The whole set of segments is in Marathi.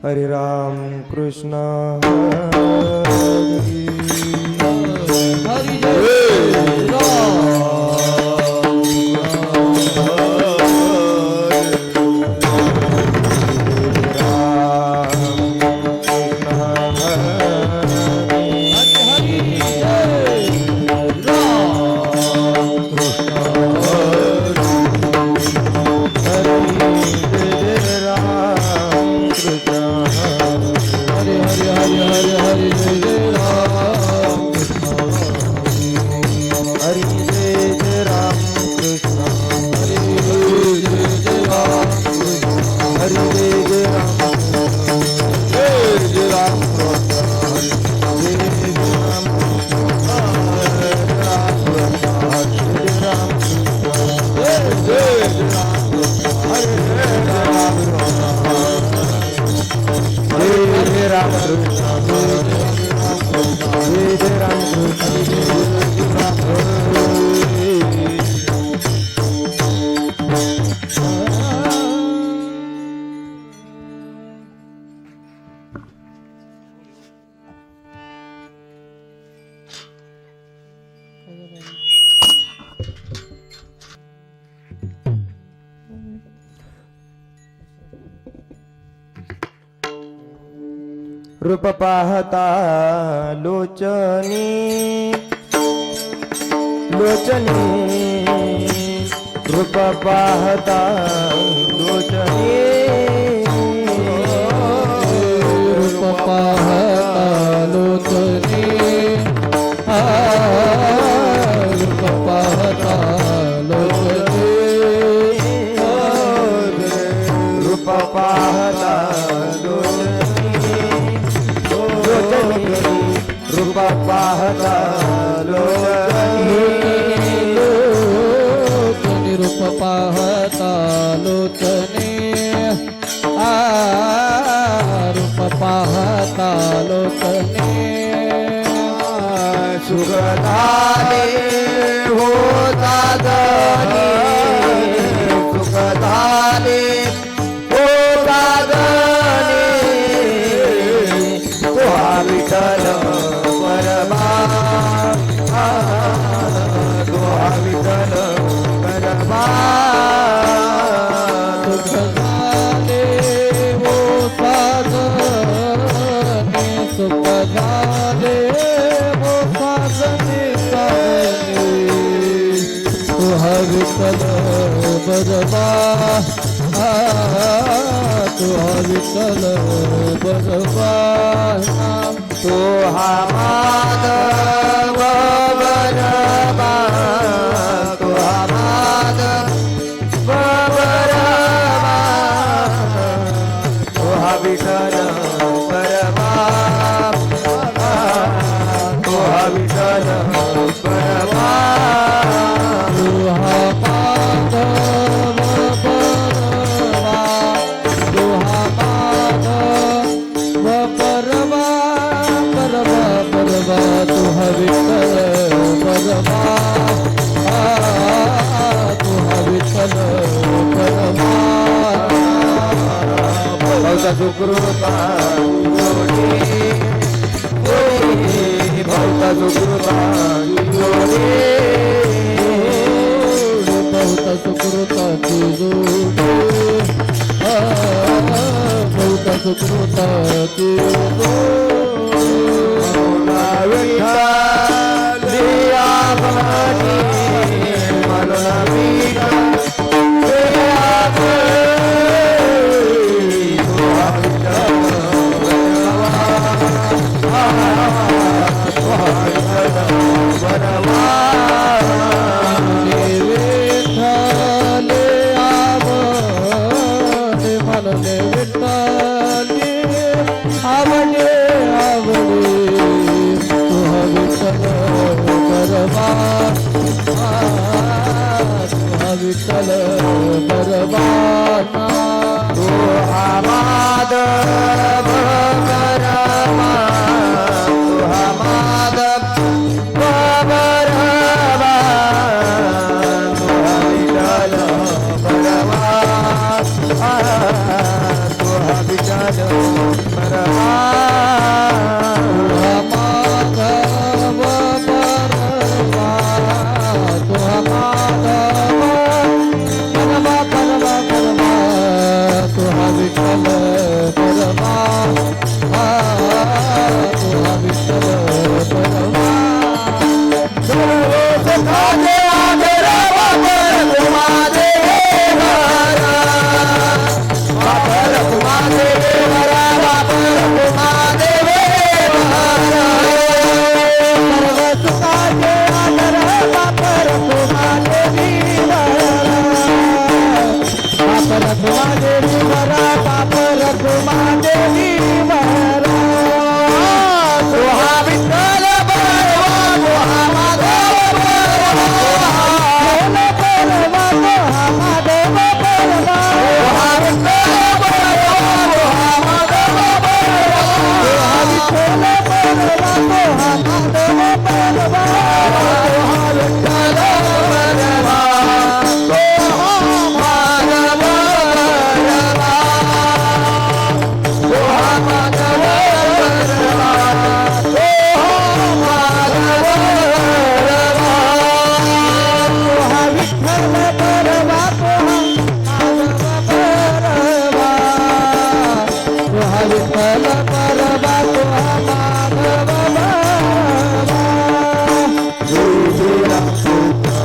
हरे राम कृष्ण हरे हरि जय राम रूप पाहता लोचनी लोचनी रूप पाहता लोचनी रूप पाहता लोचनी रूप पाहता लोचनी रूप पाहता रूप पाहता लोचनी रूप पाहता लोचनी रूप पाहता लोचनी सुखदाने होता गणी सुखदाने होता गणी तुहा विठ्ठल परमा तुहा विठ्ठल परमा सुख झाले हो साजने सुख झाले हो साजने साजने तुहा विठ्ठल बजवा तुहा विठ्ठल बजवा तुहा माधव बरमा तुहा माधव बरमा तुहा विठ्ठल परमा तुहा विठ्ठल परमा तुहा माधव बरमा तुहा माधव बरमा बरमा बरमा तुहा विठ्ठल बरमा तुहा विठ्ठल बरमा भवता सुकृता जोडी भवता सुकृता जोडी बहुत सुकृताची जोडी बहुत सुकृताची जोडी विठ्ठल आभारी मनोना विठ्ठल बरबाना तो माधव बरमा तो माधव बरमा तो विठ्ठल बरमा तो विठ्ठल रखुमादेवी वरा पाप रखुमादेवी वरा तुहा विठ्ठल बळवा तुहा माधव बळवा तुहा माधव बळवा तुहा विठ्ठल बळवा तुहा माधव बळवा तुहा विठ्ठल बळवा तुहा माधव बळवा तुहा विठ्ठल बळवा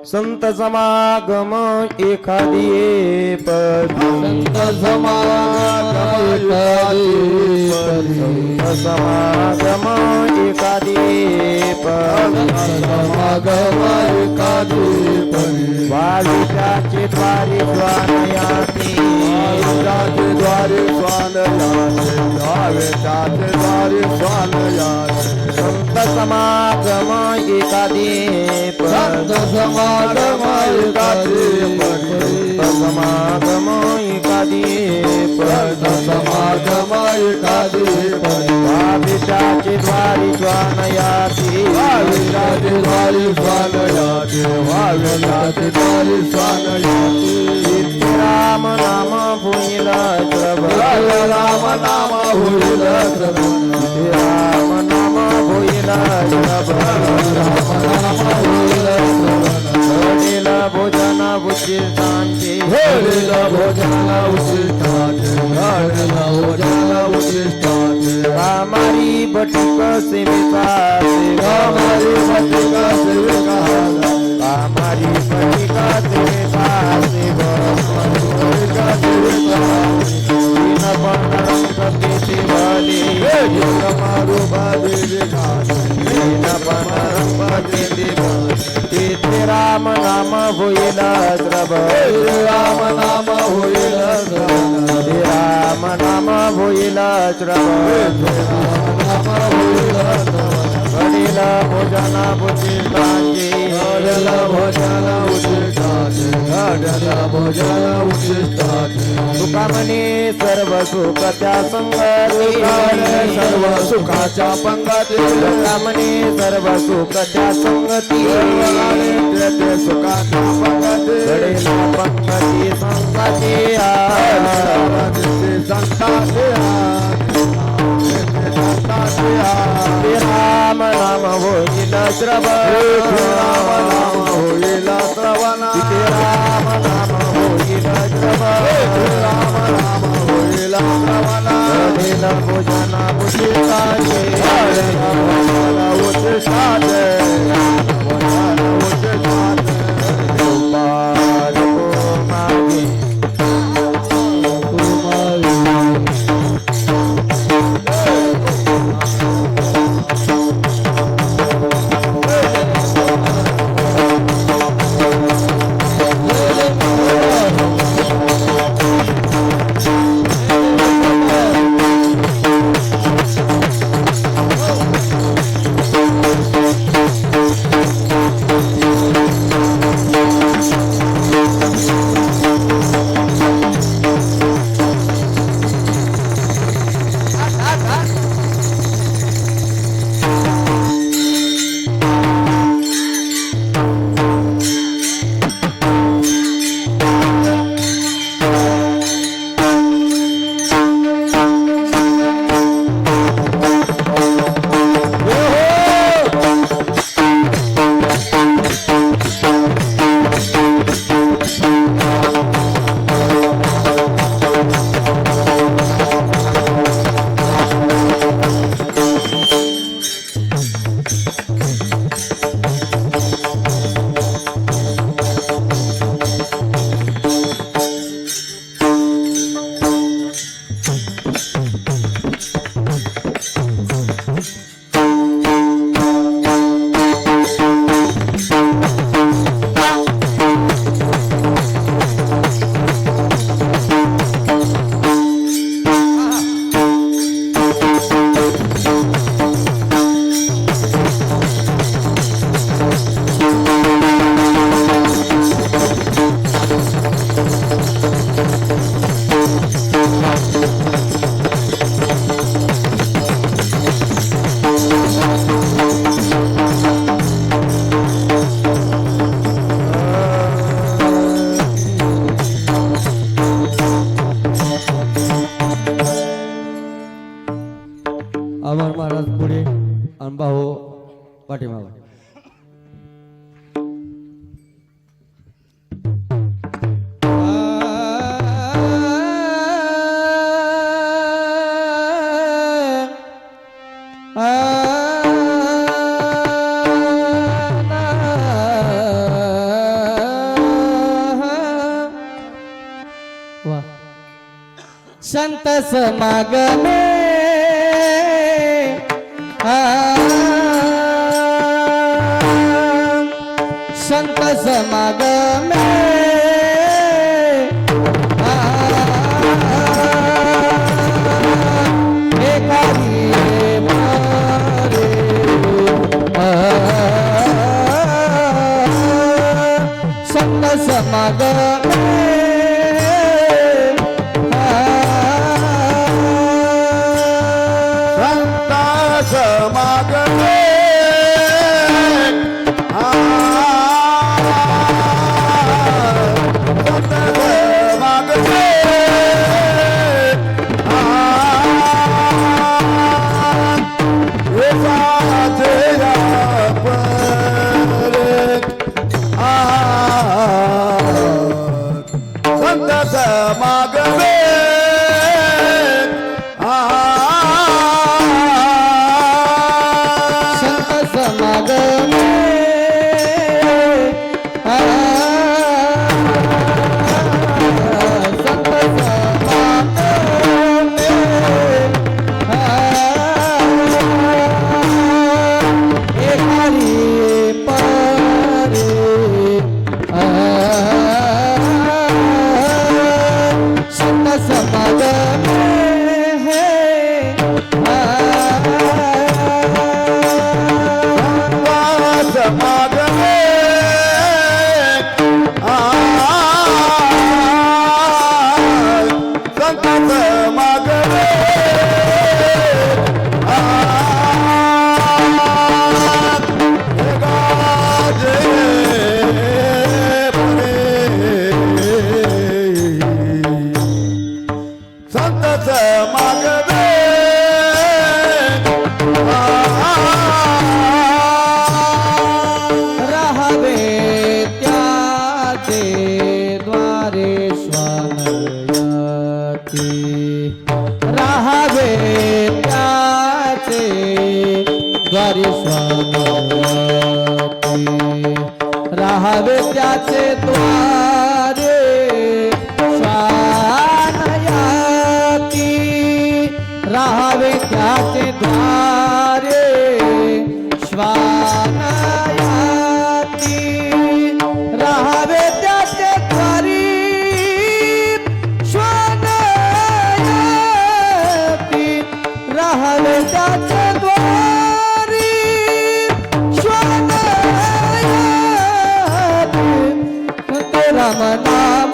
संत समागम एखादी पद संत समागम संत समागम एखादी पद समागम एखादी वाळीच्याचे द्वारी स्वानयाती वाळीच्याचे द्वारी स्वानयाती द्वारी स्वानयाती संत समागम एखादी संत समागम एखादी संत समागम एखादी संत समागम एखादी वाळीच्याचे द्वारी स्वानयाती वाळीच्याचे द्वारी स्वानयाती वाळीच्याचे द्वारी स्वानयाती राम नाम होईल श्रवण राम नाम होईल श्रवण राम नाम होईल श्रवण राम नाम होईल घडील भोजन उचितांचे घडील भोजन उचिष्टाचे घडील भोजन उचिष्टाचे कामारी बटुक सेविका कामारी भटिका सेविका कामारी बटिका सेविका भटिका सेविका दीन पंडरंग पेटी वाली मारू बादी दीन पंडरंग पेटी तेथे राम नाम होईल श्रवण राम नाम होईल श्रवण राम नाम होईल श्रवण नाम होईल श्रवण घडील भोजन उचितांचे घडील भोजन उचिष्टाचे घडील भोजन उचिष्टाचे तुका म्हणे सर्व सुख त्या संगती सर्व सुखाच्या पंगती तुका म्हणे सर्व सुख त्या संगती ते सुखाच्या पंगती घडील पंगती संगती संताचे राम नाम होईल श्रवण राम नाम होईल श्रवण राम नाम होईल श्रवण राम नाम होईल श्रवण घडील भोजन उचितांचे उचिष्टाचे गोपाल मागे अमर महाराज पुढे आणि भाऊ पाठीमागे. संत समागमे संत समागमे एकारी मारे संत समागमे समागमे राहावे त्याचे द्वारे स्वागती राहावे त्याचे द्वारे स्वानयाती राहावे त्याचे द्वारे स्वानयाती राहावे त्याचे द्वारी राहावे त्याचे द्वारी श्वानयाती ते राम नाम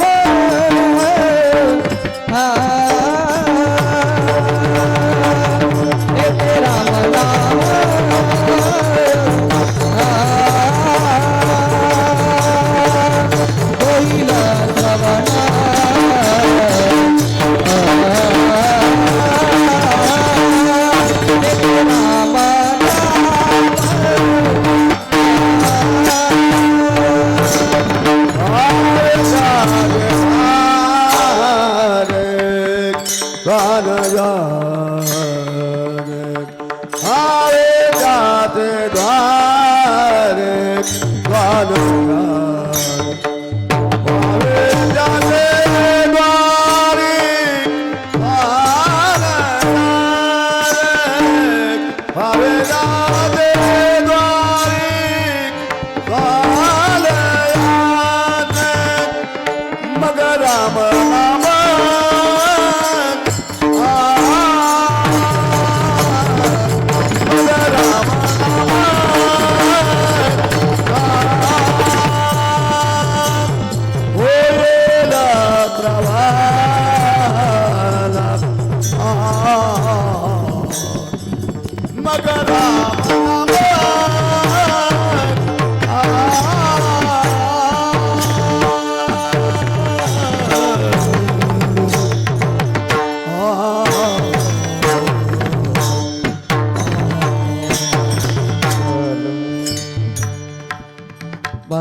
ते राम नाम होईल श्रवणा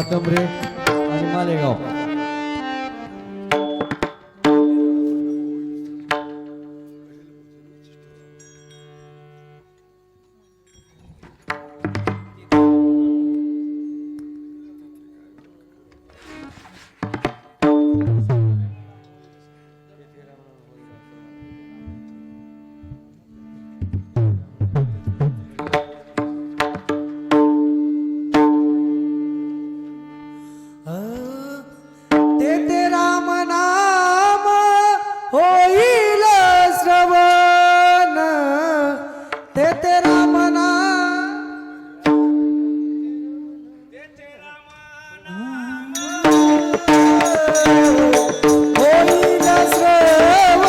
मातंबरे आणि मालेगाव. तेथे राम नाम होईल श्रवण, तेथे राम नाम होईल श्रवण,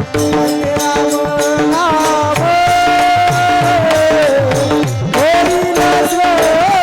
तेथे राम नाम होईल श्रवण.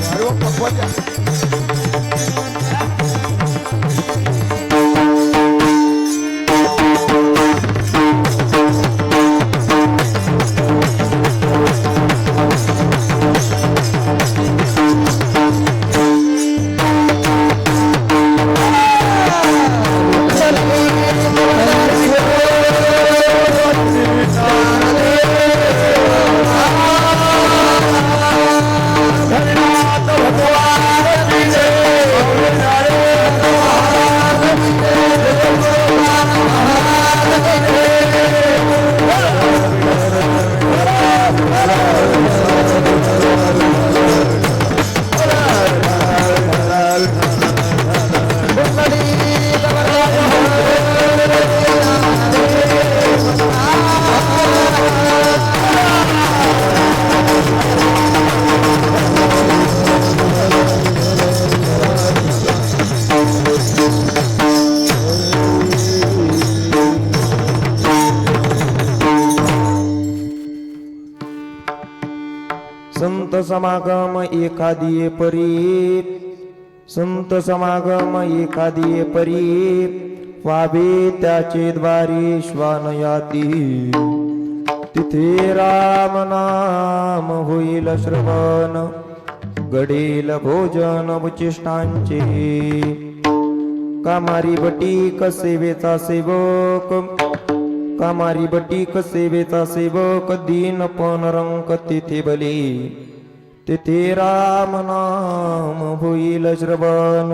अरे वा, पकवाच्या. संत समागम एखादी परी, संत समागम एखादी परी, वाबे त्याचे द्वारी श्वानयाती, तिथे राम नाम होईल श्रवण, घडेल भोजन उचिष्टांचे, कामारी बटीक सेवेचा सेवक, कामारी बटीक सेवेचा सेवक, दीनपण रंक तिथे बले, तिथे राम नाम होईल श्रवण,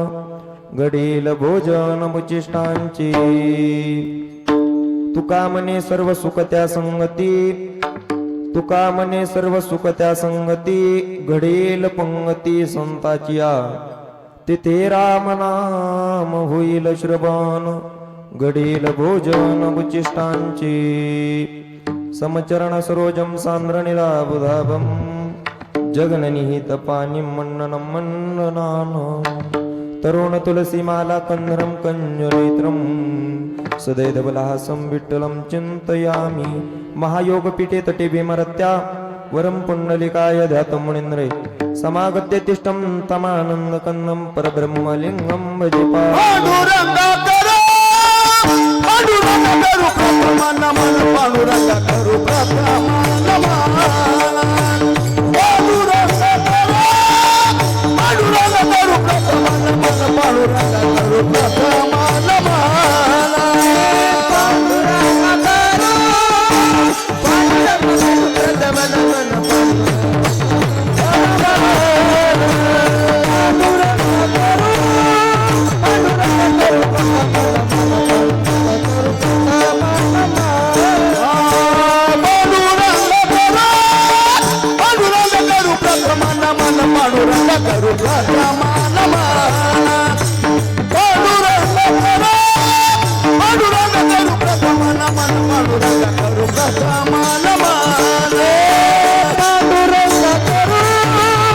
घडेल भोजन उचिष्टांचे. तुका म्हणे सर्व सुख त्या संगती, तुका म्हणे सर्व सुख त्या संगती, घडेल पंगती संताचिया, तिथे राम नाम होईल श्रवण, घडेल भोजन उचिष्टांचे. समचरण सरोजम सांद्रनिलाबुधाभम, जगननिहित पाणी मन्ननं मन्ननानं, तरुण तुलसीमाला कंधरं कंजनेत्रं, सदैधवलासं विठ्ठलं चिन्तयामि. महायोगपीठे तटे विमरत्या, वरं पुण्डलिकाय ध्यातं मुनीन्द्रे, समागत्य तिष्ठं तमानन्दकन्दं परब्रह्मलिङ्गं भजे पांडुरंगा करो, पांडुरंगा करू प्रथमा नमन, पांडुरंगा करू प्रथमा नमन. पांडुरंगा करो, पांडुरंगा करू प्रथमा नमन, पांडुरंगा करू प्रथमा नमन. पांडुरंगा करो, पांडुरंगा करू प्रथमा नमन, पांडुरंगा करू प्रथमा नमन. पांडुरंगा करो, पांडुरंगा करू प्रथमा नमन, पांडुरंगा करू प्रथमा नमन. पांडुरंगा करू,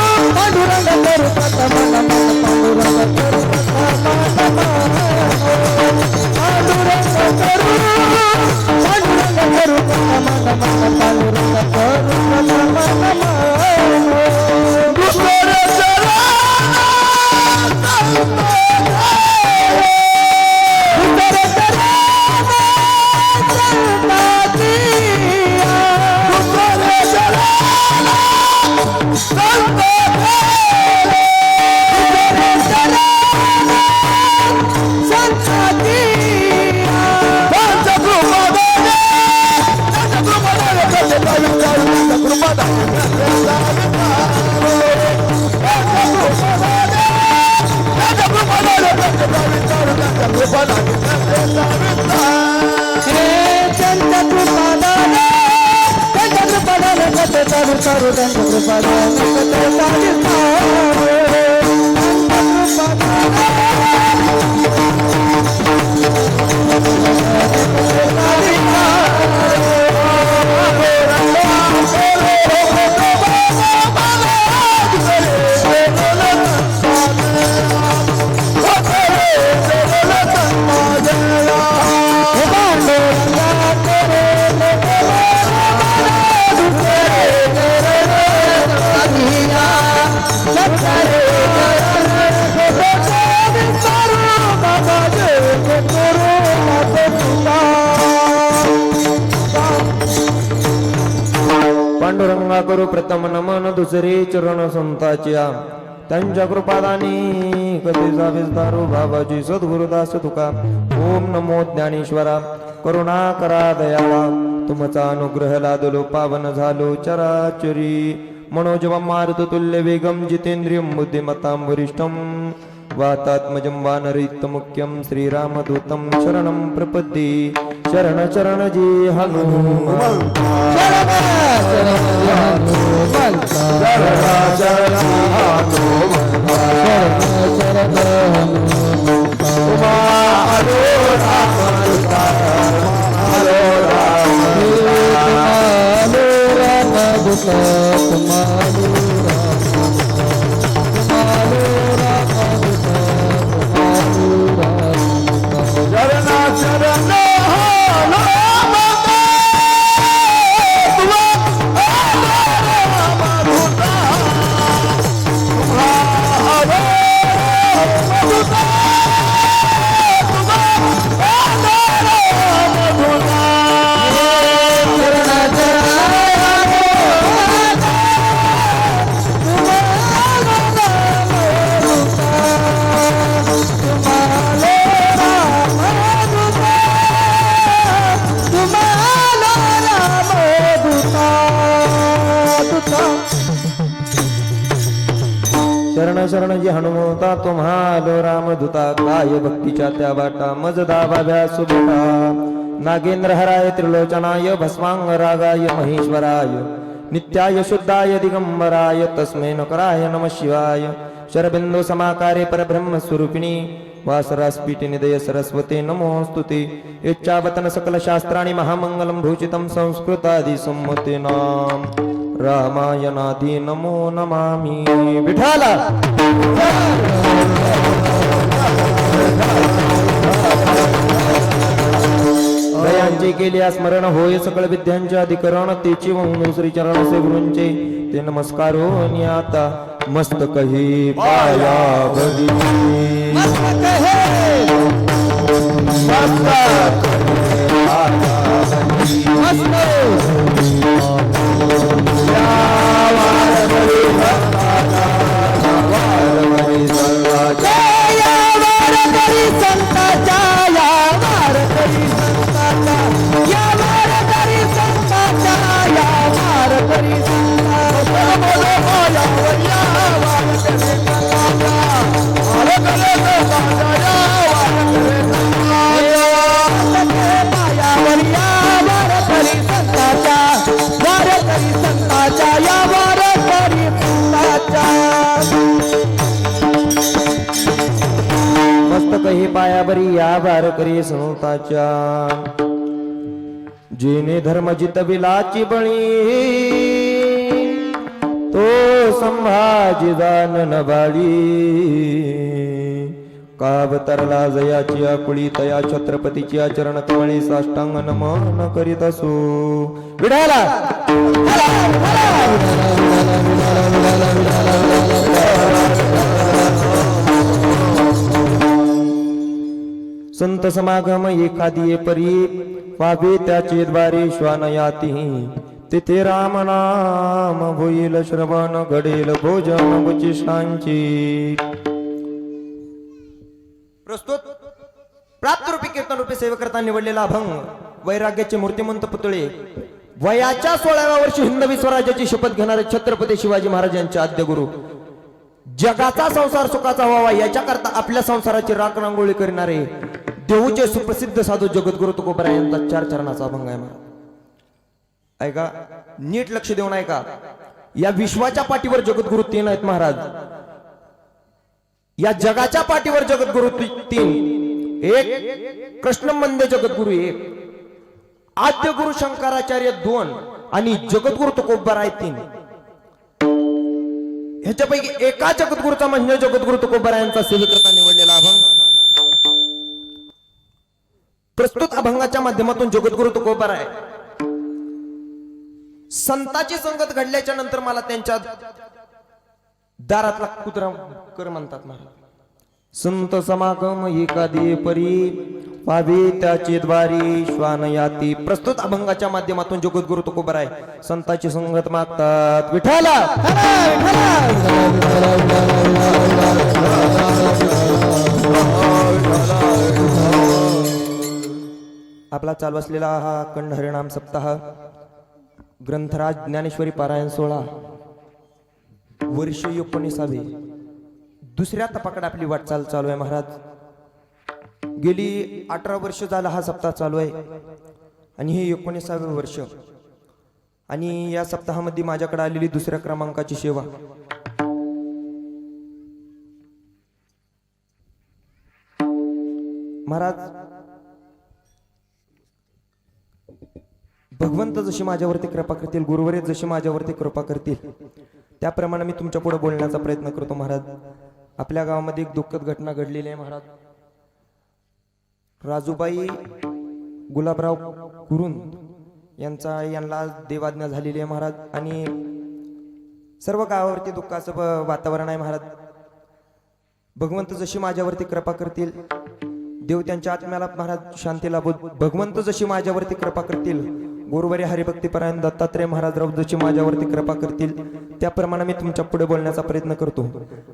पांडुरंगा करू प्रथमा नमन, पांडुरंगा करू प्रथमा नमन. पांडुरंगा करू, पांडुरंगा करू प्रथमा नमन, पांडुरंगा करू प्रथमा नमन. गंगा करू प्रथम नमन दुसरे चरण संताच्या त्यांच्या कृपादानी कधीचा विस्तारू बाबाजी सद्गुरुदास तुका ओम नमो ज्ञानेश्वरा करुणा करा दयाळा तुमचा अनुग्रह लादलो पावन झालो चराचरी मनोजवं मारुततुल्य वेगं जितेंद्रियं बुद्धिमतां वरिष्ठं वातात्मजं वानरयुक्तमुख्यं श्रीरामदूतं शरणं प्रपद्ये शरण शरण जी हनुमान शरण शरण जी हनुमता तुम्हालो रामदूता काय भक्तीच्या त्या वाटा मज दाबाव्या सुबटा नागेंद्र हराय त्रिलोचनाय भस्मांग रागाय महेश्वराय नित्याय शुद्धाय दिगंबराय तस्मै नकराय नमः शिवाय शरबिंदु समाकारे परब्रह्म स्वरूपिणी वासरास्पीठी निदय सरस्वते नमोस्तुते इच्छावतन सकल शास्त्राणि महामंगलम भूषितं संस्कृतादि सम्मतेनाम रामायणादि नमो नमामि विठाला दयांचे केले स्मरण होय सकळ विद्यांचे अधिकरण तेची वंदू श्री चरण से गुरूंचे ते नमस्कारो आता मस्तक ही पाया भरी मस्तक हे पायावरी या बार करी संताच्या जेने धर्म जितविलाची बळी तो संभाजी दान नबाळी कावतरला जयाची आकुळी तया छत्रपतीची आचरण कमळी साष्टांग नमन करीत असो विडाला संत समागम एखादी परी पावे त्याचे द्वारे श्वानयाती तिथे राम नाम होईल श्रवण घडेल भोजन उचिष्टांची प्रस्तुत प्राप्त रूपी कीर्तन रूपी सेवेकरता निवडलेला अभंग वैराग्याचे मूर्तिमंत पुतळे वयाच्या 16व्या वर्षी हिंदवी स्वराज्याची शपथ घेणारे छत्रपती शिवाजी महाराजांचे आद्य गुरु जगाचा संसार सुखाचा व्हावा याच्याकरता आपल्या संसाराची राख रांगोळी करणारे देऊचे सुप्रसिद्ध साधू जगद्गुरु तुकोबरा यांचा 4 चरणाचा अभंग आहे महाराज ऐका नीट लक्ष देऊन ऐका या विश्वाच्या पाठीवर जगद्गुरु 3 आहेत महाराज या जगाच्या पाठीवर जगद्गुरु 3 एक कृष्णमंदे जगद्गुरु 1 आद्य गुरु शंकराचार्य 2 आणि जगद्गुरु तुकोबरा 3 ह्याच्यापैकी एका जगद्गुरूचा म्हणजे जगद्गुरु तुकोबरा यांचा सेवेकरता निवडलेला अभंग प्रस्तुत अभंगाच्या माध्यमातून जगद्गुरु तुकोबरा आहे संताची संगत घडल्याच्या नंतर मला त्यांच्या दारातला कुत्रा कर म्हणतात महाराज संत समागम एखादी परी पावी त्याची द्वारी श्वान याती. प्रस्तुत अभंगाच्या माध्यमातून जगद्गुरु तुकोबराय संतांची संगत मागतात. विठाला आपला चालू असलेला हा अखंड हरिनाम सप्ताह ग्रंथराज ज्ञानेश्वरी पारायण 16 वर्ष 19. दुसऱ्या तपाकडे आपली वाटचाल चालू आहे महाराज. गेली 18 वर्ष झाला हा सप्ताह चालू आहे आणि हे 19वे वर्ष. आणि या सप्ताहामध्ये माझ्याकडे आलेली दुसऱ्या क्रमांकाची सेवा महाराज. भगवंत जशी माझ्यावरती कृपा करतील, गुरुवरे जशी माझ्यावरती कृपा करतील, त्याप्रमाणे मी तुमच्या पुढे बोलण्याचा प्रयत्न करतो महाराज. आपल्या गावामध्ये एक दुःखद घटना घडलेली आहे महाराज. राजूबाई गुलाबराव कुरुन यांना देवाज्ञा झालेली आहे महाराज. आणि सर्व गावावरती दुःखाचं वातावरण आहे महाराज. भगवंत जशी माझ्यावरती कृपा करतील, देव त्यांच्या आत्म्याला महाराज शांती लाभो. भगवंत जशी माझ्यावरती कृपा करतील, गुरुवारी हरिभक्तीपरायण दत्तात्रय महाराजराव जशी माझ्यावरती कृपा करतील, त्याप्रमाणे मी तुमच्या पुढे बोलण्याचा प्रयत्न करतो.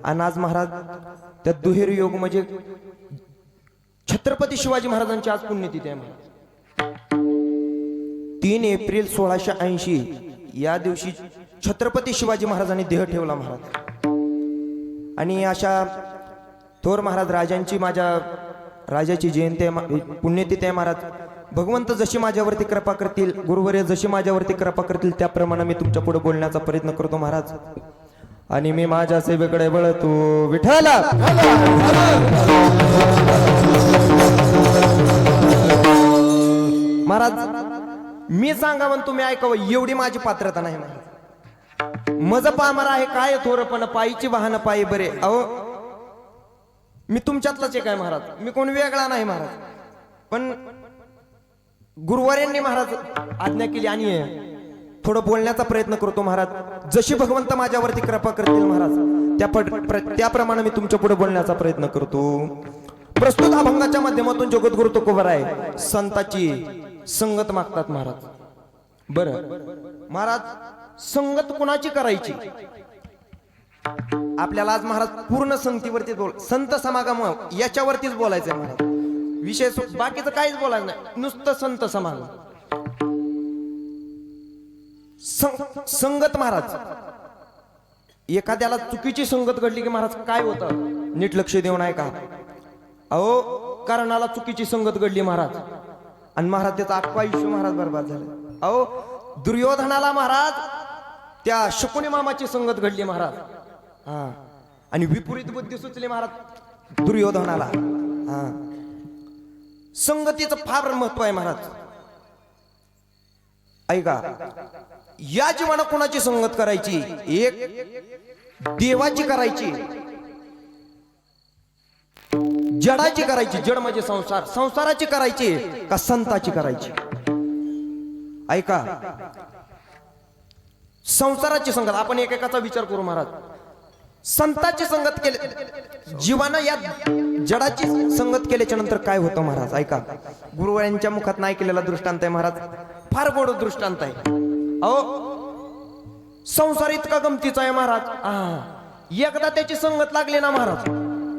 आणि आज महाराज त्या दुहेर योग म्हणजे छत्रपती शिवाजी महाराजांची आज पुण्यतिथी आहे महाराज. 3 एप्रिल 1680 या दिवशी छत्रपती शिवाजी महाराजांनी देह ठेवला महाराज. आणि अशा थोर महाराज राजांची माझ्या राजाची जयंती पुण्यतिथी आहे महाराज. भगवंत जशी माझ्यावरती कृपा करतील, गुरुवर्य जशी माझ्यावरती कृपा करतील, त्याप्रमाणे मी तुमच्या पुढे बोलण्याचा प्रयत्न करतो महाराज. आणि मी माझ्या सेवेकडे वळतो. विठाला महाराज, मी सांगावं तुम्ही ऐकावं एवढी माझी पात्रता नाही महाराज. मज पामर आहे काय थोरपण, पायीची वाहन पायी बरे. अहो मी तुमच्यातलाच एक आहे महाराज, मी कोण वेगळा नाही महाराज. पण गुरुवार्यांनी महाराज आज्ञा केली आणि थोडं बोलण्याचा प्रयत्न करतो महाराज. जशी भगवंत माझ्यावरती कृपा करतील महाराज, त्याप्रमाणे मी तुमच्या पुढे बोलण्याचा प्रयत्न करतो. प्रस्तुत अभंगाच्या माध्यमातून जगद्गुरु तुकोबराय संताची संगत मागतात महाराज. बरं महाराज, संगत कुणाची करायची आपल्याला आज महाराज पूर्ण संगतीवरती संत समागम याच्यावरतीच बोलायचंय महाराज. विषय बाकीचं काहीच बोलायचं नाही, नुसतं संत समागम. संगत महाराज, एखाद्याला चुकीची संगत घडली की महाराज काय होतं नीट लक्ष देऊन आहे का. अहो कर्णाला चुकीची संगत घडली महाराज, आणि महाराज त्याचं अख्खं आयुष्य महाराज बरबाद झालं. अहो दुर्योधनाला महाराज त्या शकुनी मामाची संगत घडली महाराज. हा, आणि विपरीत बुद्धी सुचली महाराज दुर्योधनाला. हा, संगतीचं फार महत्व आहे महाराज. ऐका, या जीवनात कोणाची संगत करायची, एक देवाची करायची, जडाची करायची, जड म्हणजे संसार, संसाराची करायची का संताची करायची. ऐका, संसाराची संगत आपण एकेकाचा विचार करू महाराज. संताची संगत केली जीवानं या जडाची संगत केल्याच्या नंतर काय होतं महाराज. ऐका, गुरुवाऱ्यांच्या मुखात नाही केलेला दृष्टांत आहे महाराज, फार गोड दृष्टांत आहे. अहो संसार इतका गमतीचा आहे महाराज. एकदा त्याची संगत लागली ना महाराज,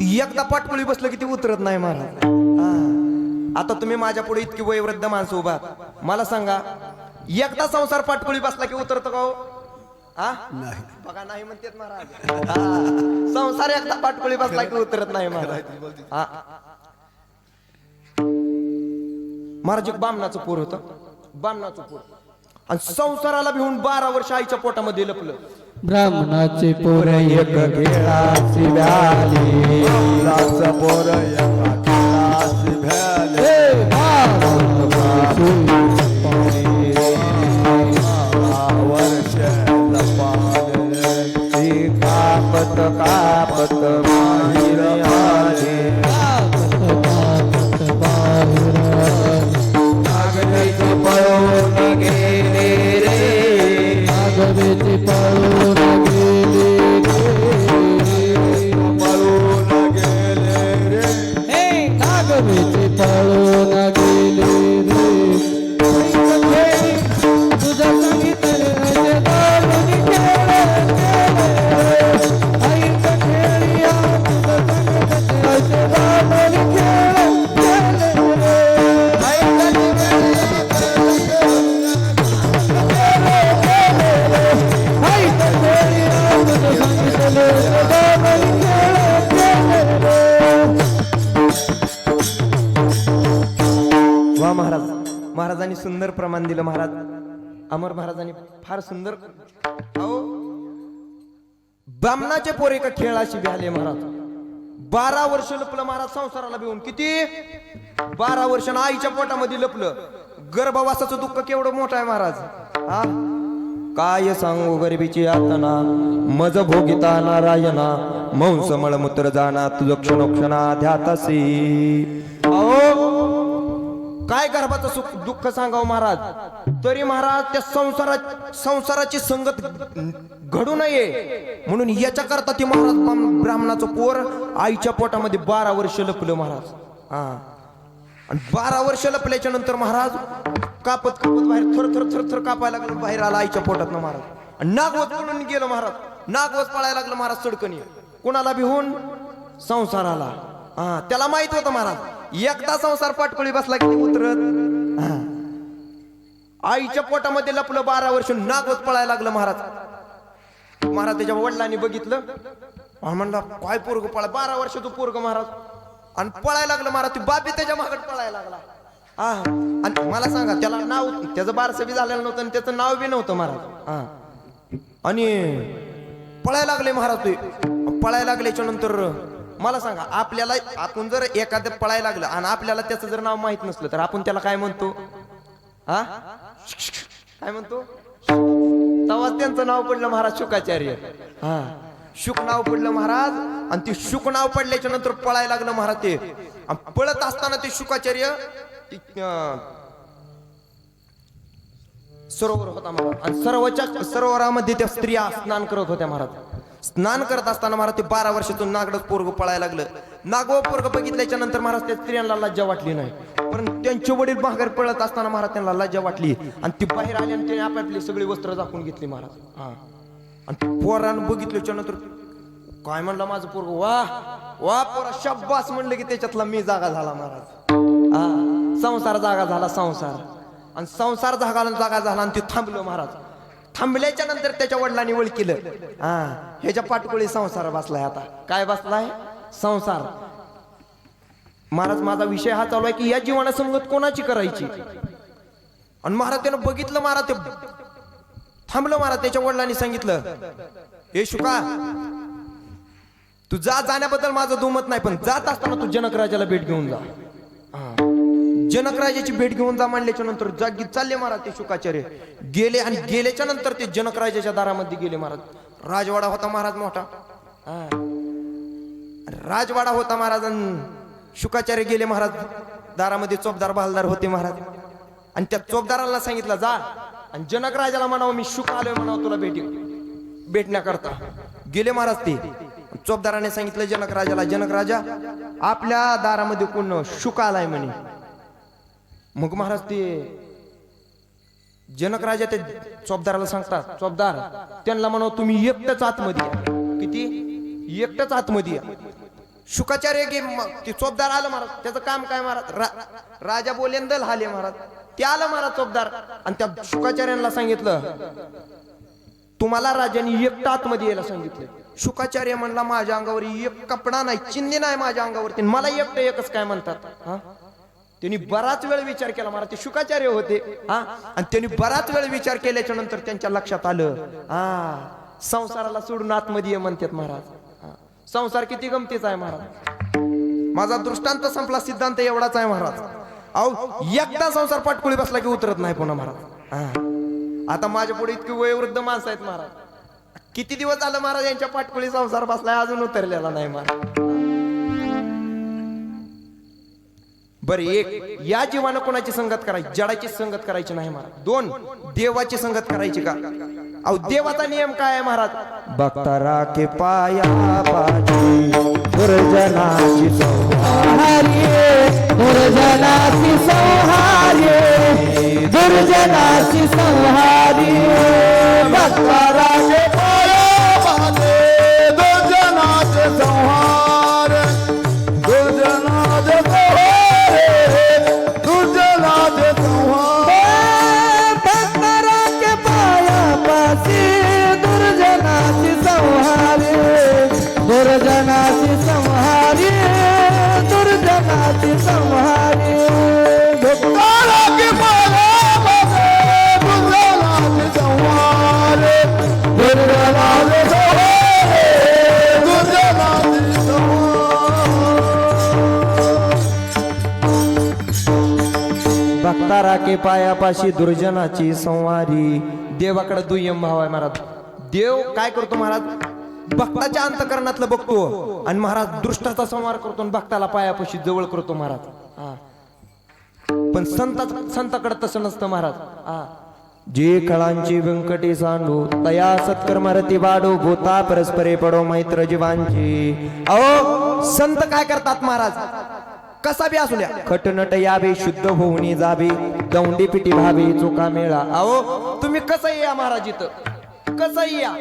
ती एकदा पाटकुळी बसलं की ती उतरत नाही महाराज. आता तुम्ही माझ्या पुढे इतकी वयोवृद्ध माणसं उभा, मला सांगा एकदा संसार पाटकुळी बसला की उतरतो का हो? नाही बघा, नाही म्हणतात महाराज. संसार एकदा पाटकुळी बसला की उतरत नाही महाराज. महाराज एक बामणाचं पोर होतं, बामणाचं पोर, आणि संसाराला भिवून 12 वर्ष आईच्या पोटामध्ये लपलं. ब्राह्मणाचे पोर एक घेळाची भ्याली, पोर कापत कापत बाहेर आले, नागरेचे पळून गेले रे, नागरेचे पळून गेले, पळून गेले रे. वरदान दिलं महाराज. अमर महाराजांनी फार सुंदर अहो बामणाचे पोरे का खेळाशी भ्याले महाराज. 12 वर्ष लपलं महाराज संसाराला भिवून. किती 12 वर्ष आईच्या पोटामध्ये लपलं. गर्भवासाचं दुःख केवढं मोठं आहे महाराज. हा काय सांगू गरिबीची यातना मज भोगिता नारायणा मंस मळमूत्र जाना तुझ क्षणोक्षणा ध्यातसी. अहो काय गर्भाचं सुख दुःख सांगावं महाराज. तरी महाराज त्या संसाराची संगत घडू नये म्हणून याच्या करता ती महाराज ब्राह्मणाचं पोर आईच्या पोटामध्ये 12 वर्ष लपलं महाराज. हा आणि 12 वर्ष लपल्याच्या नंतर महाराज कापत कापत बाहेर थर थर थर थर कापायला लागलं. बाहेर आला आईच्या पोटात ना महाराज. आणि नागवत पळून गेलं महाराज. नागवत पळायला लागलं महाराज चडकणी. कोणाला भिवून संसाराला. हा त्याला माहित होतं महाराज एकदा संसार पाटकोळी बसला की उतरत. आईच्या पोटामध्ये लपलं 12 वर्ष. नागवत पळायला लागलं महाराज. महाराज त्याच्या वडिलांनी बघितलं म्हणला काय पोरग पळा 12 वर्षाचं पोरग महाराज. आणि पळायला लागलं महाराज. ती बाबी त्याच्या मागत पळायला लागला. हा आणि मला सांगा त्याला नाव त्याचं बारसं बी झालेलं नव्हतं आणि त्याचं नाव बी नव्हतं महाराज. हा आणि पळायला लागले महाराज. ते पळायला लागल्याच्या नंतर मला सांगा आपल्याला आपण जर एखादं पळायला लागलं आणि आपल्याला त्याचं जर नाव माहित नसलं तर आपण त्याला काय म्हणतो. हा काय म्हणतो. तेव्हाच त्यांचं नाव पडलं महाराज शुकाचार्य. हा शुक नाव पडलं महाराज. आणि ते शुक नाव पडल्याच्या नंतर पळायला लागलं महाराज. ते पळत असताना ते शुकाचार्य सरोवर होता महाराज. आणि सरोवरामध्ये त्या स्त्रिया स्नान करत होत्या महाराज. स्नान करत असताना महाराज ते 12 वर्षातून नागडच पोरग पळायला लागलं. नागव पोरग बघितल्याच्या नंतर महाराज त्या स्त्रियांना लज्जा वाटली नाही. पण त्यांचे वडील बाहेर पळत असताना महाराज त्यांना लज्जा वाटली आणि ती बाहेर आली आणि त्याने आपापली सगळी वस्त्र झाकून घेतली महाराज. हा आणि पोरानं बघितल्याच्या नंतर काय म्हणलं माझं पोरग. वा वा पोरा शब्बास म्हणलं की त्याच्यातला मी जागा झाला महाराज. हा संसार जागा झाला संसार. आणि संसार जागा झाला आणि ते थांबलं महाराज. थांबल्याच्या नंतर त्याच्या वडिलांनी ओळखलं. हा ह्याच्या पाठकोळी संसार बसलाय. आता काय बसलाय संसार. महाराज माझा विषय हा चालू आहे की या जीवना संगत कोणाची करायची. आणि महाराज त्यानं बघितलं महाराज ते थांबलं महाराज. त्याच्या वडिलांनी सांगितलं हे शुका तू जाण्याबद्दल माझं दुमत नाही पण जात असताना तू जनक राजाला भेट घेऊन जा. जनक राजाची भेट घेऊन जा म्हणल्याच्या नंतर जागी चालले महाराज ते शुकाचार्य. गेले आणि गेल्याच्या नंतर ते जनक राजाच्या दारामध्ये गेले महाराज. राजवाडा होता महाराज मोठा. राजवाडा होता महाराज. शुकाचार्य गेले महाराज दारामध्ये. चोपदार बहालदार होते महाराज. आणि त्या चोपदाराला सांगितलं जा आणि जनक राजाला म्हणावं मी शुक आलोय म्हणावं तुला भेटण्याकरता. गेले महाराज ते. चोपदाराने सांगितलं जनक राजाला जनक राजा आपल्या दारामध्ये कोण शुक आलाय म्हणे. मग महाराज ते जनक राजा ते चोपदाराला सांगतात चोपदार त्यांना म्हणाव तुम्ही एकटंच आतमध्ये या. किती एकटंच आतमध्ये या. शुकाचार्य गे ते चोपदार आलं महाराज. त्याचं काम काय महाराज. राजा बोले दल हाले महाराज. ते आलं महाराज चोपदार. आणि त्या शुकाचार्यांना सांगितलं तुम्हाला राजाने एकटं आतमध्ये यायला सांगितलं. शुकाचार्य म्हणला माझ्या अंगावर एक कपडा नाही चिन्ह नाही माझ्या अंगावरती. मला एकटं एकच काय म्हणतात. हा त्यांनी बराच वेळ विचार केला महाराज. ते शुकाचार्य होते. हा आणि त्यांनी बराच वेळ विचार केल्याच्या नंतर त्यांच्या लक्षात आलं संसाराला सोडून आतमध्ये ये म्हणतात महाराज. संसार किती गमतीचा आहे महाराज. माझा दृष्टांत संपला. सिद्धांत एवढाच आहे महाराज. अहो एकदा संसार पाटकुळी बसला की उतरत नाही पुन्हा महाराज. आता माझ्या पुढे इतकी वयोवृद्ध माणसं आहेत महाराज. किती दिवस झालं महाराज यांच्या पाटकुळी संसार बसलाय अजून उतरलेला नाही महाराज. बरं एक या जीवानं कोणाची संगत करायची. जडाची संगत करायची नाही महाराज. 2 देवाची संगत करायची का. अहो देवाचा नियम काय आहे महाराज. भक्ता राखे पाया पाठी दुर्जनाची संहारी दुर्जनाची संहारी दुर्जनाची संहारी. भक्ता राखे पाया पाठी दुर्जनाचे संहार दुर्जनाचे दुर्जनाचे संहार. भक्ता राखे पायापाशी दुर्जनाची संहारी दुर्जनाची संहारी दुर्जनाची संहारी. भक्ता राखे पाया पाठी आले पायापाशी दुर्जनाची संवारी. देवाकडे दुय्यम भाव आहे महाराज. देव काय करतो महाराज, भक्ताच्या अंतकरणातलं बघतो आणि महाराज दृष्टाचा संहार करतो आणि भक्ताला पायापाशी जवळ करतो महाराज. हा. पण संताकडे तसं नसतं महाराज. हा. जे कळांची व्यंकटी सांडू तया सत्कर्मरती वाढू भूता परस्परे पडो मैत्र जीवांची. अहो संत काय करतात महाराज, कसा बी असू द्या खटनट यावे शुद्ध होऊनी जावे दौंडी पिटी भावे चोका मेळा. अहो तुम्ही कसं या महाराज, इथं कसं या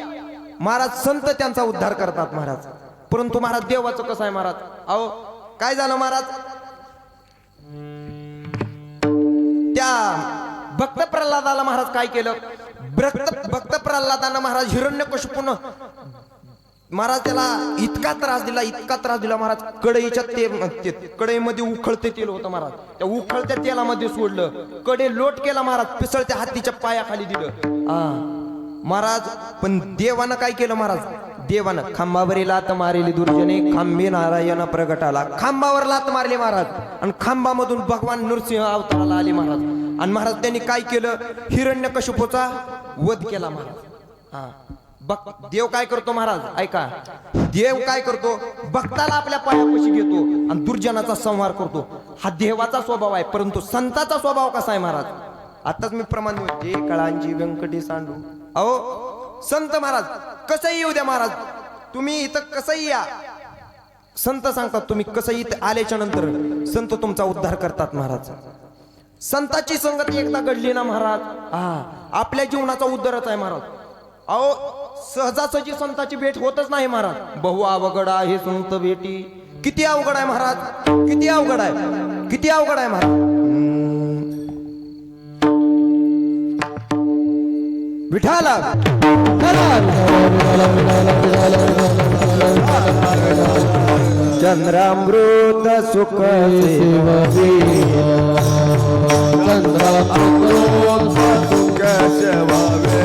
महाराज, संत त्यांचा उद्धार करतात महाराज. परंतु महाराज देवाचं कसं आहे महाराज. अहो काय झालं महाराज, त्या भक्त प्रल्हादाला महाराज काय केलं, भक्त प्रल्हादानं महाराज हिरण्यकशिपून महाराज त्याला इतका त्रास दिला महाराज. कढईच्या कढईमध्ये उखळते तेल होतं महाराज, त्या उखळत्या तेलामध्ये सोडलं, कडे लोट केला महाराज, पिसळत्या हातीच्या पायाखाली दिलं महाराज. पण देवानं काय केलं महाराज, देवानं खांबावरी लात मारली दुर्जने खांबे नारायण प्रगटाला. खांबावर लात मारली महाराज आणि खांबामधून भगवान नृसिंह अवताराला आले महाराज. आणि महाराज त्यांनी काय केलं, हिरण्यकशिपूचा वध केला महाराज. हा. देव काय करतो महाराज, ऐका, देव काय करतो, भक्ताला आपल्या पायापाशी घेतो आणि दुर्जनाचा संहार करतो. हा देवाचा स्वभाव आहे. परंतु संताचा स्वभाव कसा आहे महाराज, आताच मी प्रमाण देऊ, जे कळांची व्यंकटी सांडू. अहो संत महाराज कसंही येऊ द्या महाराज, तुम्ही इथं कसंही या, संत सांगतात तुम्ही कसं इथं आल्याच्या नंतर संत तुमचा उद्धार करतात महाराज. संताची संगती एकदा घडली ना महाराज, आपल्या जीवनाचा उद्धारच आहे महाराज. अहो सहजासहजी संताची भेट होतच नाही महाराज. बहु अवघड आहे संत भेटी. किती अवघड आहे महाराज, किती अवघड आहे, किती अवघड आहे महाराज. विठाला चंद्रामृत सुख सेववी, चंद्रामृत सुख सेवावे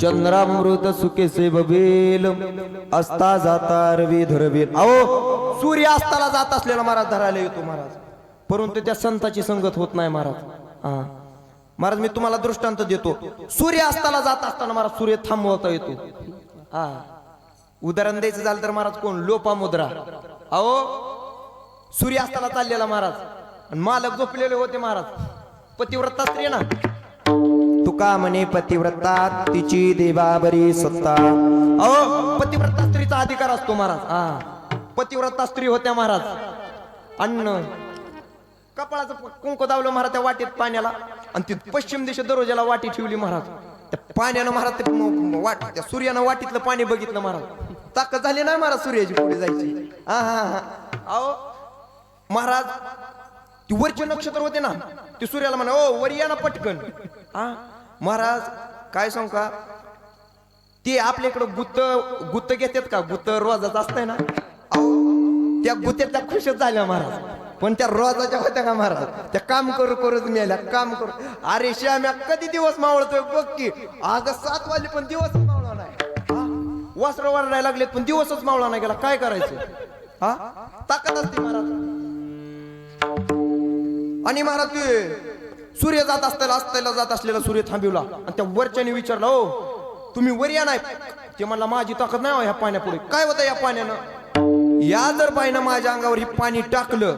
चंद्रामृत सुखे सेववेल असता जाता रवी धरवेल. अहो सूर्य अस्ताला जात असलेला महाराज धरायला येतो महाराज, परंतु त्या संताची संगत होत नाही महाराज. महाराज मी तुम्हाला दृष्टांत देतो. सूर्य अस्ताला जात असताना महाराज सूर्य थांबवता येतो. उदाहरण द्यायचं झालं तर महाराज कोण, लोपामुद्रा. अहो सूर्य अस्ताला चाललेला महाराज, मालक झोपलेले होते महाराज. पतिव्रता स्त्री ना, तुका म्हणे पतिव्रता तिची देवाबरी सत्ता. अहो पतिव्रता स्त्रीचा अधिकार असतो महाराज. पतिव्रता स्त्री होत्या महाराज. अन्न कपाळाचं कुंकू दावलं महाराज त्या वाटेत पाण्याला, आणि ती पश्चिम दिशा दरवाजाला वाटी ठेवली महाराज. त्या पाण्यानं महाराज त्या सूर्यानं वाटीतलं पाणी बघितलं महाराज. ताकद झाली नाही महाराज सूर्याची पुढे जायची. अहो महाराज ती वरचे नक्षत्र होते ना, ते सूर्याला म्हणा ओ वर या ना पटकन. महाराज काय सांगू का, ते आपल्याकडं गुत्त घेतात का, गुत्त रोजाच असतंय ना. त्या गुत्यातल्या खुशच झाल्या महाराज, पण त्या रोजाच्या होत्या का महाराज, त्या काम करू करूच मेल्या, काम करू. अरे श्याम्या कधी दिवस मावळतोय बघ की, आज 7 वाजले पण दिवसच मावळला नाही. वस्त्र वाढायला लागलेत पण दिवसच मावळा नाही गेला, काय करायचं? हा ताकद असते महाराज. आणि महाराज ते सूर्य जात असलेला जात असलेला सूर्य थांबवला आणि त्या वरच्याने विचारला, ओ तुम्ही वर या नाही? ते म्हणला माझी ताकद नाही हो ह्या पाण्यापुढे. काय होतं या पाण्यानं? या जर बाईनं माझ्या अंगावर ही पाणी टाकलं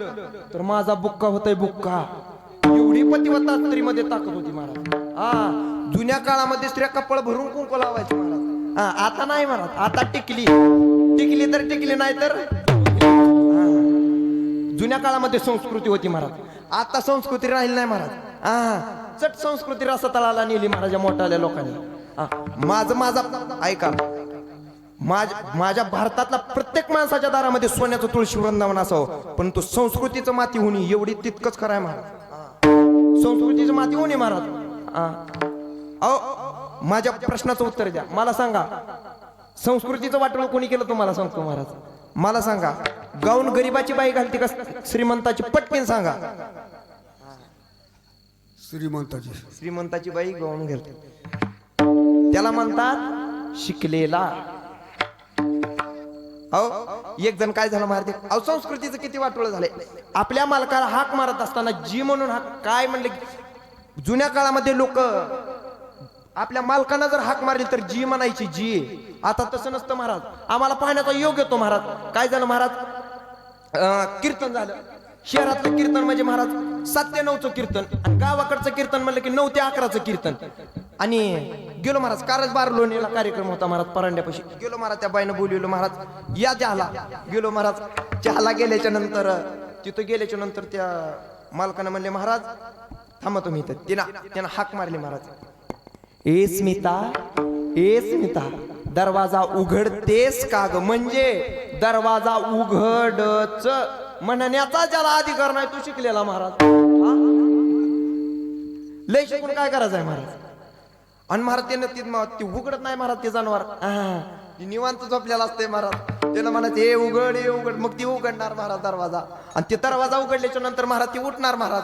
तर माझा बुक्का होतय बुक्का. एवढी पतिव्रता स्त्रीमध्ये ताकद होती महाराज. हा जुन्या काळामध्ये स्त्रिया कपळ भरून कुंकू लावायचे महाराज. हा आता नाही महाराज, आता टिकली तर टिकली नाही तर. जुन्या काळामध्ये संस्कृती होती महाराज, आता संस्कृती राहिली नाही महाराज. हा चट संस्कृती रसातळाला नेली महाराज मोठ्याल्या लोकांनी. माझा ऐका, माझ्या भारतातला प्रत्येक माणसाच्या दारामध्ये सोन्याचं तुळशी वृंदावन असावं, परंतु संस्कृतीचं माती होणी एवढी तितकंच खरं आहे महाराज. संस्कृतीचं माती होणी महाराज. अहो माझ्या प्रश्नाचं उत्तर द्या. मला सांगा, संस्कृतीचं वाटोळं कोणी केलं तुम्हाला सांगतो महाराज. मला सांगा, गाऊन गरीबाची बाई घालते का श्रीमंताची? पटकन सांगा. श्रीमंताची बाई गाऊन घालते, त्याला म्हणतात शिकलेला. अहो एक जण काय झालं मारते, अहो संस्कृतीचं किती वाटोळं झालंय. आपल्या मालकाला हाक मारत असताना जी म्हणून हाक, काय म्हणले जुन्या काळामध्ये लोक आपल्या मालकांना जर हाक मारली तर जी म्हणायची जी. आता तसं नसतं महाराज. आम्हाला पाहण्याचा योग येतो महाराज. काय झालं महाराज, कीर्तन झालं. शहरातलं कीर्तन म्हणजे महाराज 7 ते 9चं कीर्तन, आणि गावाकडचं कीर्तन म्हणलं की 9 ते 11चं कीर्तन. आणि गेलो महाराज, कारजबार लोणीला कार्यक्रम होता महाराज परांड्यापाशी. गेलो महाराज, त्या बाईनं बोलवलं महाराज या चहाला. गेलो महाराज, चहाला गेल्याच्या नंतर तिथं गेल्याच्या नंतर त्या मालकानं म्हणले महाराज थांबा तुम्ही इथं. त्यानं हाक मारली महाराज, ए स्मिता दरवाजा उघडतेस का ग? म्हणजे दरवाजा उघडच म्हणण्याचा ज्याला अधिकार नाही तो शिकलेला महाराज. लय शिकून काय करायचं आहे महाराज? आणि महाराज त्यानं ती उघडत नाही महाराज. ते जनावर निवांत झोपलेला असते महाराज. त्याला म्हणायचं हे उघड हे उघड, मग ती उघडणार महाराज दरवाजा. आणि ते दरवाजा उघडल्याच्या नंतर महाराज ती उठणार महाराज.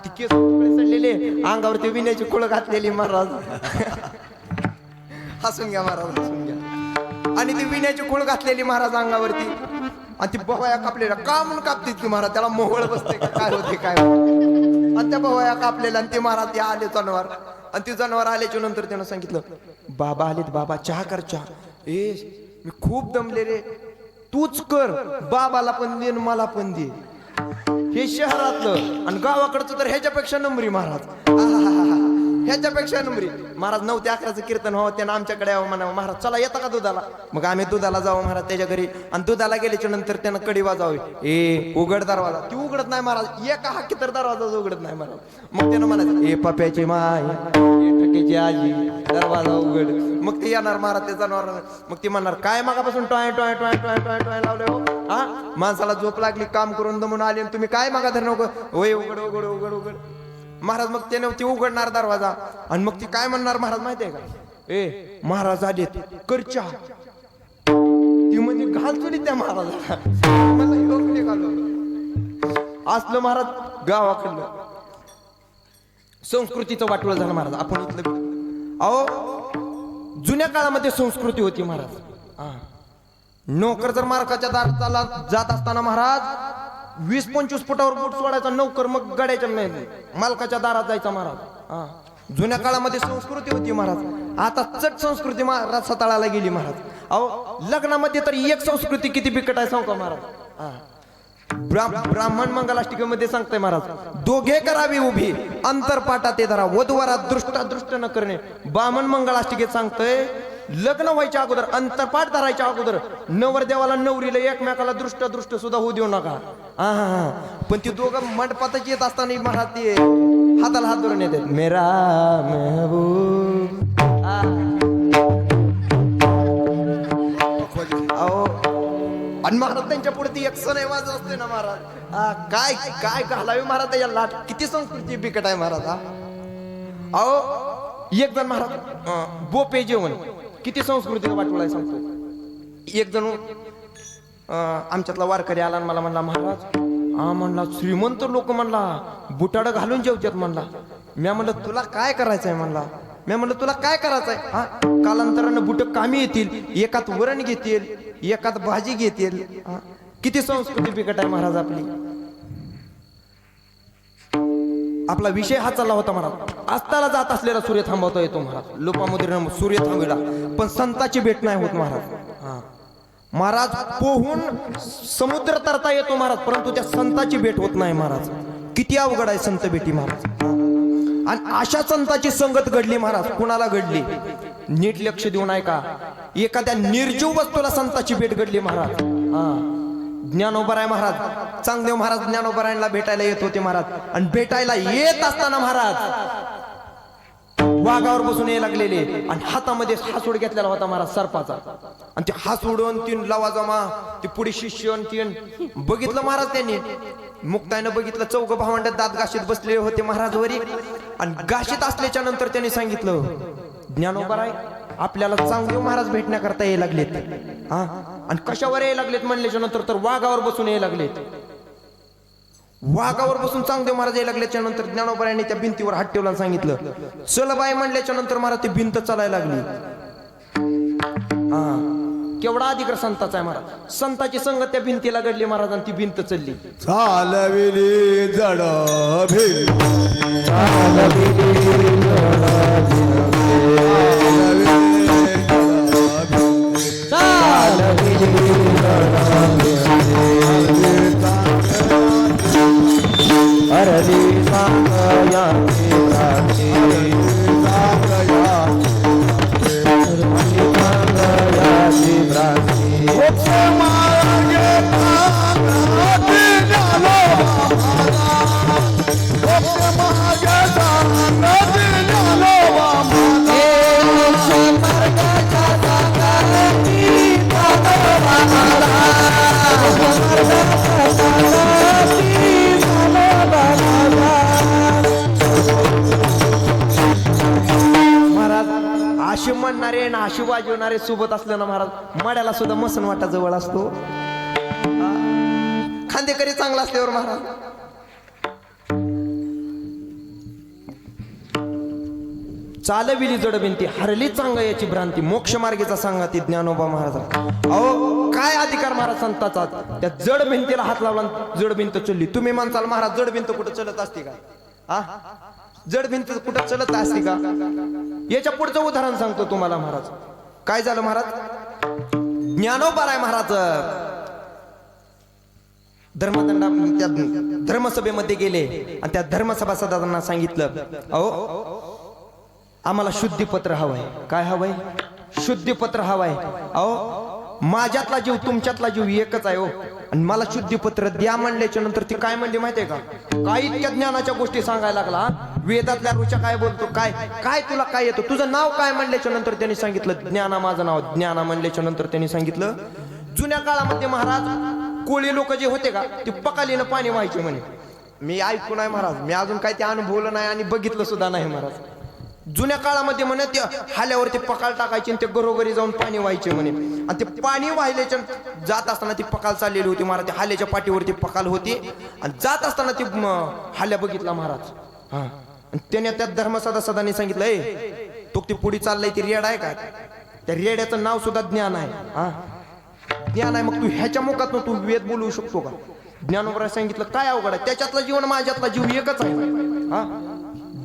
ती केस सडलेले, अंगावरती विण्याची कुळ घातलेली महाराज. हसून घ्या महाराज, हसून घ्या. आणि ती विण्याची कुळ घातलेली महाराज अंगावरती, आणि ती बवाया कापलेल्या का म्हणून कापते की महाराज? त्याला मोहळ बसते काय होते काय होते? आणि त्या बवाया कापलेल्या, आणि ते महाराज ते आले जनावर. आणि ते जनावर आल्याच्या नंतर त्यानं सांगितलं, बाबा आलेत बाबा, चहा कर चहा. ए मी खूप दमले रे, तूच कर, बाबाला पण दे मला पण दे. हे शहरातलं, आणि गावाकडचं तर ह्याच्यापेक्षा नंबरी महाराज. ह्याच्यापेक्षा नंबरी महाराज. 9 ते 11चं कीर्तन व्हावं, त्यानं आमच्याकडे यावं म्हणावं. महाराज चला येता का दुधाला? मग आम्ही दुधाला जाऊ महाराज त्याच्या घरी. आणि दुधाला गेल्याच्या नंतर त्यानं कडी वाजावी, ए उघड दरवाजा. ती उघडत नाही महाराज, एका हाकी तर दरवाजा उघडत नाही महाराज. मग त्यानं म्हणायचं, ए पप्याची माय, ए ठकेची आजी, दरवाजा उघड. मग ते येणार महाराज ते जनावर. मग ती म्हणणार, काय मागापासून toy toy toy toy toy toy लावले हो? हा माणसाला झोप लागली, काम करून दमून आली, तुम्ही काय मागा धर नको? होय उघड उघड उघड उघड महाराज. मग त्याने ती उघडणार दरवाजा. आणि मग ती काय म्हणणार महाराज माहितीये का? ए महाराज आलेत, कर चहा. ती म्हणजे घालतो त्या महाराजाला. मला योग निघालो असलं महाराज गावाकडलं. संस्कृतीचं वाटोळं झालं महाराज. आपण इथलं अहो जुन्या काळामध्ये संस्कृती होती महाराज. नोकर जर मालकाच्या दाराला जात असताना महाराज 20-25 फुटावर बोट सोडायचा नोकर, मग गड्याच्या नाही मालकाच्या दारात जायचा महाराज. जुन्या काळामध्ये संस्कृती होती महाराज. आता चट संस्कृती महाराज तळाला गेली महाराज. अहो लग्नामध्ये तर एक संस्कृती किती बिकट आहे सांगतो महाराज. ब्राह्मण मंगलाष्टिकेमध्ये सांगताय महाराज, दोघे करावी उभी अंतरपाटा ते धरा, वधूवरा दृष्ट न करणे. ब्राह्मण मंगलाष्टिकेत सांगतंय, लग्न व्हायच्या अगोदर, अंतरपाठ धरायच्या अगोदर नवरदेवाला नवरीला एकमेकाला दृष्ट सुद्धा होऊ देऊ नका. पण ती दोघं मंडपातच येत असताना महाराज ते हाताला हात धरून येतात, मेरा महबूब. अहो आणि महाराज त्यांच्या पुढे ती एक सनई वाजत असते ना महाराज. काय काय घालावी महाराज त्याच्या लाट. किती संस्कृती बिकट आहे महाराज. अहो एक जण महाराज बोपे जेवण, किती संस्कृतीचा वाटोळा आहे सांगतो. एक जण आमच्यातला वारकरी आला आणि मला म्हणला महाराज म्हणला श्रीमंत लोक म्हणला बुटाडं घालून जेवतात म्हणला. मी म्हणलं तुला काय करायचंय म्हणला. मी म्हणलं तुला काय करायचंय. हा कालांतरानं बुट कामी येतील, एकात वरण घेतील, एकात भाजी घेतील. किती संस्कृती बिकट आहे महाराज आपली. आपला विषय हा चालला होता महाराज. अस्ताला जात असलेला सूर्य थांबवता येतो महाराज. लोपामुद्रेनं सूर्य थांबविला पण संताची भेट नाही होत महाराज. महाराज पोहून समुद्र तरता येतो महाराज, परंतु त्या संताची भेट होत नाही महाराज. किती अवघड आहे संत भेटी महाराज. आणि अशा संताची संगत घडली महाराज. कुणाला घडली नीट लक्ष देऊन ऐका. एखाद्या निर्जीव वस्तूला संताची भेट घडली महाराज. ज्ञानोबराय महाराज, चांगदेव महाराज ज्ञानोबरायांना भेटायला येत होते महाराज. आणि भेटायला येत असताना महाराज वाघावर बसून यायला लागलेले आणि हातामध्ये हासूड घेतलेला होता महाराज सर्पाचा. आणि ते हासूडून तीन लवाजमा ते पुढे शिष्य तीन बघितलं महाराज. त्यांनी मुक्ताईनं बघितलं. चौघ भावंड दात गाशीत बसलेले होते महाराज वरी. आणि गाशीत असल्याच्या नंतर त्यांनी सांगितलं ज्ञानोबराय आपल्याला चांगदेव महाराज भेटण्याकरता यायला लागलेत. आणि कशावर यायला लागलेत म्हणल्याच्या नंतर तर वाघावर बसून यायला लागलेत. वाघावर बसून चांगदेव महाराज यायला लागल्याच्या नंतर ज्ञानोबरायांनी त्या भिंतीवर हात ठेवला आणि सांगितलं चल बाय म्हणल्याच्या नंतर महाराज ती भिंत चालायला लागली. केवढा अधिकार संताचा आहे महाराज. संताची संगत त्या भिंतीला घडली महाराज आणि ती भिंत चालली. चालविली जड अरली सांगया आशी म्हणणारे ना आशी वाजवणारे सोबत असले ना महाराज मड्याला सुद्धा मसन वाटा जवळ असतो. खांदेकरी चांगला असल्यावर महाराज चालविली जड भिंती हरली चांगयाची भ्रांती मोक्ष मार्गेचा सांगा ती ज्ञानोबा महाराज. अहो काय अधिकार महाराज संताचा. त्या जड भिंतीला हात लावला जड भिंत चलली. तुम्ही म्हणताल महाराज जड भिंत कुठं चलत असते का. जड भिंत कुठं चलत असते का. याच्या पुढचं उदाहरण सांगतो तुम्हाला महाराज. काय झालं महाराज. ज्ञानोबराय महाराज त्या धर्मसभेमध्ये गेले आणि त्या धर्मसभासदांना सांगितलं अहो आम्हाला शुद्धीपत्र हवंय. काय हवंय. शुद्धीपत्र हवंय. अहो माझ्यातला जीव तुमच्यातला जीव एकच आहे हो. आणि मला शुद्धीपत्र द्या म्हणल्याच्या नंतर ती काय म्हणली माहितीये का. काही इतक्या ज्ञानाच्या गोष्टी सांगायला लागला. वेदातल्या ऋचा काय बोलतो काय काय तुला काय येतो तुझं नाव काय म्हणल्याच्या नंतर त्यांनी सांगितलं ज्ञाना माझं नाव. ज्ञाना म्हणल्याच्या नंतर त्यांनी सांगितलं जुन्या काळामध्ये महाराज कोळी लोक जे होते का ते पकालीनं पाणी व्हायचे म्हणे. मी ऐकून आहे महाराज. मी अजून काय ते अनुभवलं नाही आणि बघितलं सुद्धा नाही महाराज. जुन्या काळामध्ये म्हणे ते हाल्यावरती पकाल टाकायचे आणि ते घरोघरी जाऊन पाणी व्हायचे म्हणे. आणि ते पाणी वाहिल्याच्या जात असताना ती पकाल चाललेली होती महाराज. त्या हाल्याच्या पाठीवरती पकाल होती आणि जात असताना ती हाल्या बघितला महाराज. आणि त्याने त्या धर्मसदाने सांगितलं ए तो ती पुढे चाललाय ती रेड आहे का. त्या रेड्याचं नाव सुद्धा ज्ञान आहे. ज्ञान आहे. मग तू ह्याच्या मुखातून तू वेद बोलवू शकतो का. ज्ञानोबराय सांगितलं काय अवघड आहे. त्याच्यातला जीवन माझ्यातला जीव एकच आहे.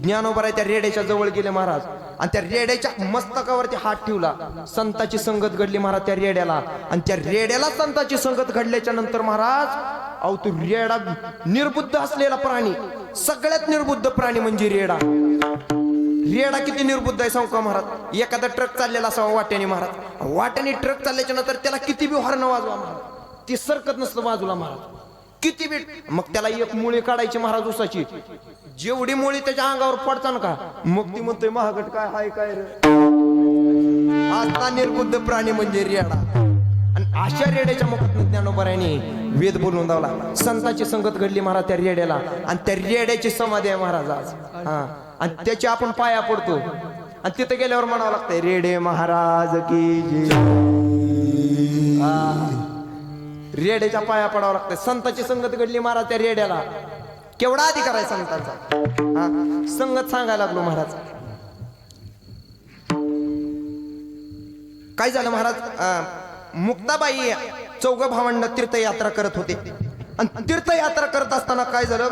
ज्ञानोबराय त्या रेड्याच्या जवळ गेले महाराज आणि त्या रेड्याच्या मस्तकावरती हात ठेवला. संताची संगत घडली महाराज त्या रेड्याला. आणि त्या रेड्याला संताची संगत घडल्याच्या नंतर महाराज अहो तो रेडा निर्बुद्ध असलेला प्राणी. सगळ्यात निर्बुद्ध प्राणी म्हणजे रेडा. रेडा किती निर्बुद्ध आहे सांगू का महाराज. एखादा ट्रक चाललेला असावा वाट्याने महाराज. वाट्याने ट्रक चालल्याच्या नंतर त्याला किती बी हॉर्न वाजवा महाराज ती सरकत नसतं बाजूला महाराज. किती बी मग त्याला एक मुळी काढायची महाराज उसाची. जेवढी मुळी त्याच्या अंगावर पडतात का मग ती म्हणतोय महागट काय हाय काय रे. आता निर्बुद्ध प्राणी म्हणजे रेडा. आणि अशा रेड्याच्या मुखात ज्ञानोबरायांनी वेद बोलून लावला. संताची संगत घडली महाराज त्या रेड्याला. आणि त्या रेड्याची समाधी आहे महाराज आज. आणि त्याची आपण पाया पडतो आणि तिथे गेल्यावर म्हणावं लागतंय रेडे महाराज की जय. रेड्याच्या पाया पडावं लागतं. संताची संगत घडली महाराज त्या रेड्याला. केवढा अधिकार आहे संतांचा. हा संगत सांगायला लागलो महाराज. काय झालं महाराज, मुक्ताबाई चौघ भावंड तीर्थयात्रा करत होते. आणि तीर्थयात्रा करत असताना काय झालं,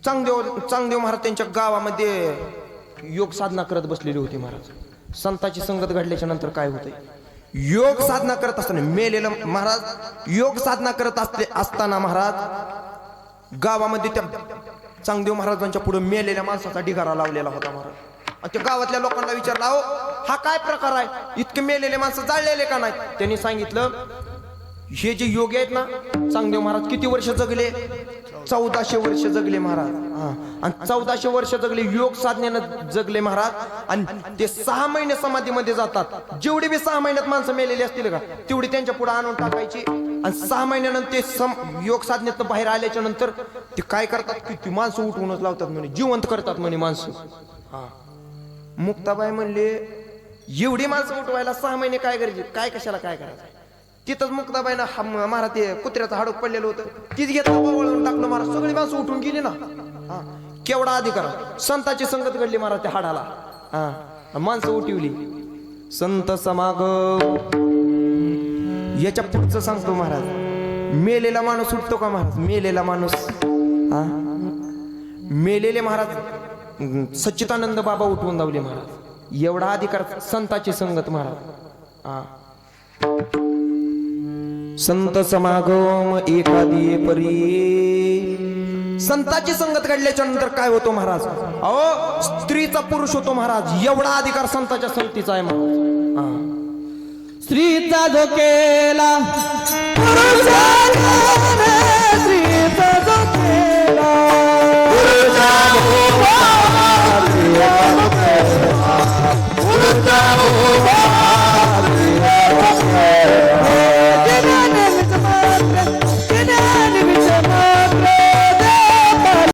चांगदेव महाराज त्यांच्या गावामध्ये योग साधना करत बसलेले होते महाराज. संताची संगत घडल्याच्या नंतर काय होतंय, योग साधना करत असताना मेलेलं महाराज योग साधना करत असताना महाराज गावामध्ये त्या चांगदेव महाराजांच्या पुढे मेलेल्या माणसाचा ढिगारा लावलेला होता महाराज. आणि त्या गावातल्या लोकांना विचारला, अहो हा काय प्रकार आहे, इतके मेलेले माणसं जाळलेले का नाही. त्यांनी सांगितलं, हे जे योगी आहेत ना, चांगदेव महाराज किती वर्ष जगले, 1400 वर्ष जगले महाराज. आणि 1400 वर्ष जगले, योग साधनेनं जगले महाराज. आणि ते 6 महिने समाधीमध्ये जातात. जेवढी बी 6 महिन्यात माणसं मेलेली असतील का, तेवढी त्यांच्या पुढे आणून टाकायची. आणि 6 महिन्यानंतर ते योग साधनेतनं बाहेर आल्याच्या नंतर ते काय करतात की ती माणसं उठवूनच लावतात म्हणे, जिवंत करतात म्हणे माणसं. मुक्ताबाई म्हणले, एवढी माणसं उठवायला 6 महिने काय गरजे, काय कशाला काय करायचं. तिथंच मुक्ताबाईनं महाराज ते कुत्र्याचं हाडूक पडलेलं होतं, तीच घेतलं वळून टाकलं महाराज. सगळी माणसं उठून गेली ना. केवढा अधिकार. संताची संगत घडली महाराज त्या हाडाला. माणसं उठवली. संत समागम. याच्या पुढचं सांगतो महाराज, मेलेला माणूस उठतो का महाराज, मेलेला माणूस. मेलेले महाराज सच्चिदानंद बाबा उठवून लावले महाराज. एवढा अधिकार संताची संगत महाराज. संत समागम एखादी परी. संताची संगत घडल्याच्या नंतर काय होतो महाराज, अहो स्त्रीचा पुरुष होतो महाराज. एवढा अधिकार संताच्या संगतीचा आहे महाराज. स्त्रीचा जो केला पुरुषाला